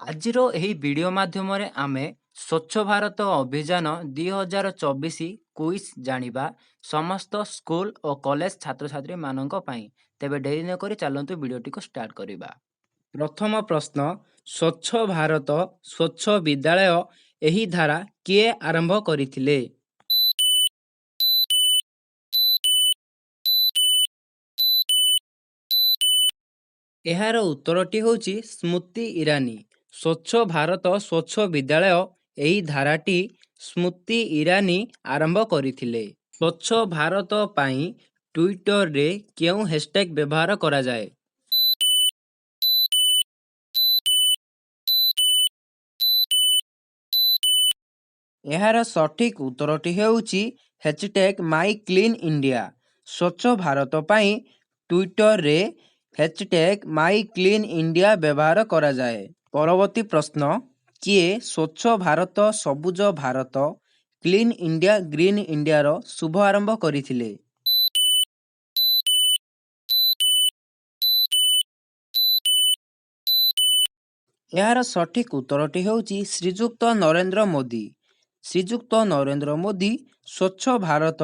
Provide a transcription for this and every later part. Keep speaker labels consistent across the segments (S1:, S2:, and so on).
S1: ଆଜିର ଏହି ଭିଡିଓ ମାଧ୍ୟମରେ ଆମେ ସ୍ୱଚ୍ଛ ଭାରତ ଅଭିଯାନ 2024 କୁଇଜ୍ ଜାଣିବା ସମସ୍ତ ସ୍କୁଲ ଓ କଲେଜ ଛାତ୍ରଛାତ୍ରୀମାନଙ୍କ ପାଇଁ। ତେବେ ଡେରି ନକରି ଚାଲନ୍ତୁ ଭିଡିଓଟିକୁ ଷ୍ଟାର୍ଟ କରିବା। ପ୍ରଥମ ପ୍ରଶ୍ନ, ସ୍ୱଚ୍ଛ ଭାରତ ସ୍ୱଚ୍ଛ ବିଦ୍ୟାଳୟ ଏହି ଧାରା କିଏ ଆରମ୍ଭ କରିଥିଲେ? ଏହାର ଉତ୍ତରଟି ହେଉଛି ସ୍ମୃତି ଇରାନୀ। ସ୍ୱଚ୍ଛ ଭାରତ ସ୍ୱଚ୍ଛ ବିଦ୍ୟାଳୟ ଏହି ଧାରାଟି ସ୍ମୃତି ଇରାନୀ ଆରମ୍ଭ କରିଥିଲେ। ସ୍ୱଚ୍ଛ ଭାରତ ପାଇଁ ଟ୍ୱିଟରରେ କେଉଁ ହ୍ୟାଶଟ୍ୟାଗ୍ ବ୍ୟବହାର କରାଯାଏ? ଏହାର ସଠିକ୍ ଉତ୍ତରଟି ହେଉଛି #MyCleanIndia। ସ୍ୱଚ୍ଛ ଭାରତ ପାଇଁ ଟ୍ୱିଟରରେ #MyCleanIndia ବ୍ୟବହାର କରାଯାଏ। ପରବର୍ତ୍ତୀ ପ୍ରଶ୍ନ, କିଏ ସ୍ୱଚ୍ଛ ଭାରତ ସବୁଜ ଭାରତ କ୍ଲିନ୍ ଇଣ୍ଡିଆ ଗ୍ରୀନ୍ ଇଣ୍ଡିଆର ଶୁଭାରମ୍ଭ କରିଥିଲେ? ଏହାର ସଠିକ୍ ଉତ୍ତରଟି ହେଉଛି ଶ୍ରୀଯୁକ୍ତ ନରେନ୍ଦ୍ର ମୋଦି। ଶ୍ରୀଯୁକ୍ତ ନରେନ୍ଦ୍ର ମୋଦି ସ୍ୱଚ୍ଛ ଭାରତ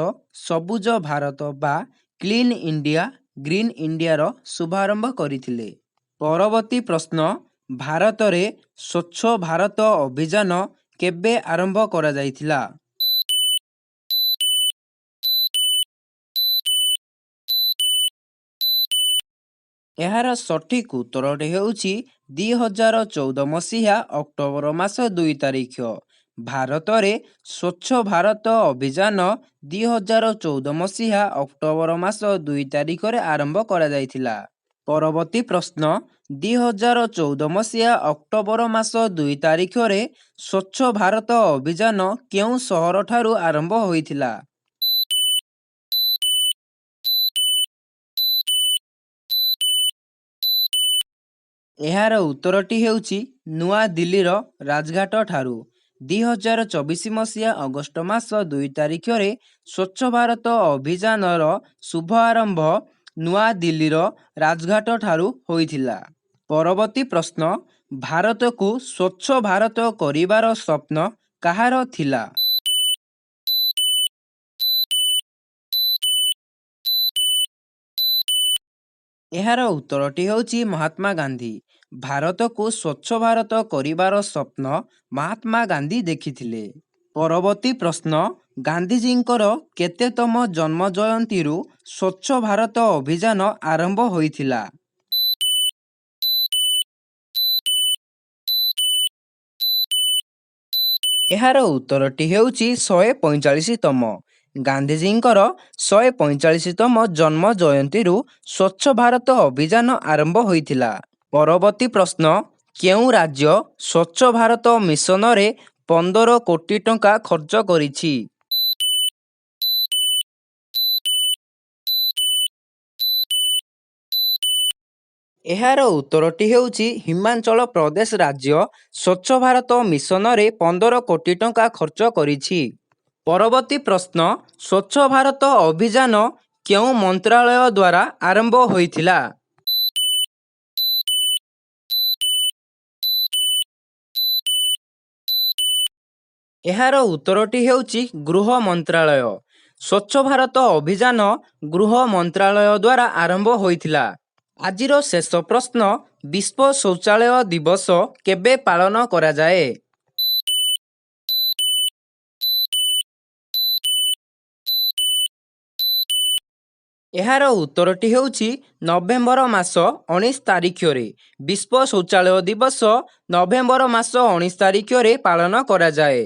S1: ସବୁଜ ଭାରତ ବା କ୍ଲିନ୍ ଇଣ୍ଡିଆ ଗ୍ରୀନ୍ ଇଣ୍ଡିଆର ଶୁଭାରମ୍ଭ କରିଥିଲେ। ପରବର୍ତ୍ତୀ ପ୍ରଶ୍ନ, ଭାରତରେ ସ୍ୱଚ୍ଛ ଭାରତ ଅଭିଯାନ କେବେ ଆରମ୍ଭ କରାଯାଇଥିଲା? ଏହାର ସଠିକ୍ ଉତ୍ତରଟି ହେଉଛି 2014 ମସିହା ଅକ୍ଟୋବର ମାସ 2 ତାରିଖ। ଭାରତରେ ସ୍ୱଚ୍ଛ ଭାରତ ଅଭିଯାନ 2014 ମସିହା ଅକ୍ଟୋବର ମାସ 2 ତାରିଖରେ ଆରମ୍ଭ କରାଯାଇଥିଲା। ପରବର୍ତ୍ତୀ ପ୍ରଶ୍ନ, 2014 ମସିହା ଅକ୍ଟୋବର ମାସ 2 ତାରିଖରେ ସ୍ୱଚ୍ଛ ଭାରତ ଅଭିଯାନ କେଉଁ ସହରଠାରୁ ଆରମ୍ଭ ହୋଇଥିଲା? ଏହାର ଉତ୍ତରଟି ହେଉଛି ନୂଆଦିଲ୍ଲୀର ରାଜଘାଟ ଠାରୁ। 2024 ମସିହା ଅଗଷ୍ଟ ମାସ 2 ତାରିଖରେ ସ୍ୱଚ୍ଛ ଭାରତ ଅଭିଯାନର ଶୁଭାରମ୍ଭ ନୂଆଦିଲ୍ଲୀର ରାଜଘାଟ ଠାରୁ ହୋଇଥିଲା। ପରବର୍ତ୍ତୀ ପ୍ରଶ୍ନ, ଭାରତକୁ ସ୍ୱଚ୍ଛ ଭାରତ କରିବାର ସ୍ୱପ୍ନ କାହାର ଥିଲା? ଏହାର ଉତ୍ତରଟି ହେଉଛି ମହାତ୍ମା ଗାନ୍ଧୀ। ଭାରତକୁ ସ୍ୱଚ୍ଛ ଭାରତ କରିବାର ସ୍ୱପ୍ନ ମହାତ୍ମା ଗାନ୍ଧୀ ଦେଖିଥିଲେ। ପରବର୍ତ୍ତୀ ପ୍ରଶ୍ନ, ଗାନ୍ଧୀଜୀଙ୍କର କେତେତମ ଜନ୍ମ ଜୟନ୍ତୀରୁ ସ୍ୱଚ୍ଛ ଭାରତ ଅଭିଯାନ ଆରମ୍ଭ ହୋଇଥିଲା? ଏହାର ଉତ୍ତରଟି ହେଉଛି 145ତମ। ଗାନ୍ଧୀଜୀଙ୍କର 145ତମ ଜନ୍ମ ଜୟନ୍ତୀରୁ ସ୍ୱଚ୍ଛ ଭାରତ ଅଭିଯାନ ଆରମ୍ଭ ହୋଇଥିଲା। ପରବର୍ତ୍ତୀ ପ୍ରଶ୍ନ, କେଉଁ ରାଜ୍ୟ ସ୍ୱଚ୍ଛ ଭାରତ ମିଶନରେ 15 କୋଟି ଟଙ୍କା ଖର୍ଚ୍ଚ କରିଛି? ଏହାର ଉତ୍ତରଟି ହେଉଛି ହିମାଚଳ ପ୍ରଦେଶ ରାଜ୍ୟ ସ୍ୱଚ୍ଛ ଭାରତ ମିଶନରେ 15 କୋଟି ଟଙ୍କା ଖର୍ଚ୍ଚ କରିଛି। ପରବର୍ତ୍ତୀ ପ୍ରଶ୍ନ, ସ୍ୱଚ୍ଛ ଭାରତ ଅଭିଯାନ କେଉଁ ମନ୍ତ୍ରାଳୟ ଦ୍ୱାରା ଆରମ୍ଭ ହୋଇଥିଲା? ଏହାର ଉତ୍ତରଟି ହେଉଛି ଗୃହ ମନ୍ତ୍ରାଳୟ। ସ୍ୱଚ୍ଛ ଭାରତ ଅଭିଯାନ ଗୃହ ମନ୍ତ୍ରାଳୟ ଦ୍ୱାରା ଆରମ୍ଭ ହୋଇଥିଲା। ଆଜିର ଶେଷ ପ୍ରଶ୍ନ, ବିଶ୍ୱ ଶୌଚାଳୟ ଦିବସ କେବେ ପାଳନ କରାଯାଏ? ଏହାର ଉତ୍ତରଟି ହେଉଛି ନଭେମ୍ବର ମାସ 19 ତାରିଖରେ। ବିଶ୍ୱ ଶୌଚାଳୟ ଦିବସ ନଭେମ୍ବର ମାସ 19 ତାରିଖରେ ପାଳନ କରାଯାଏ।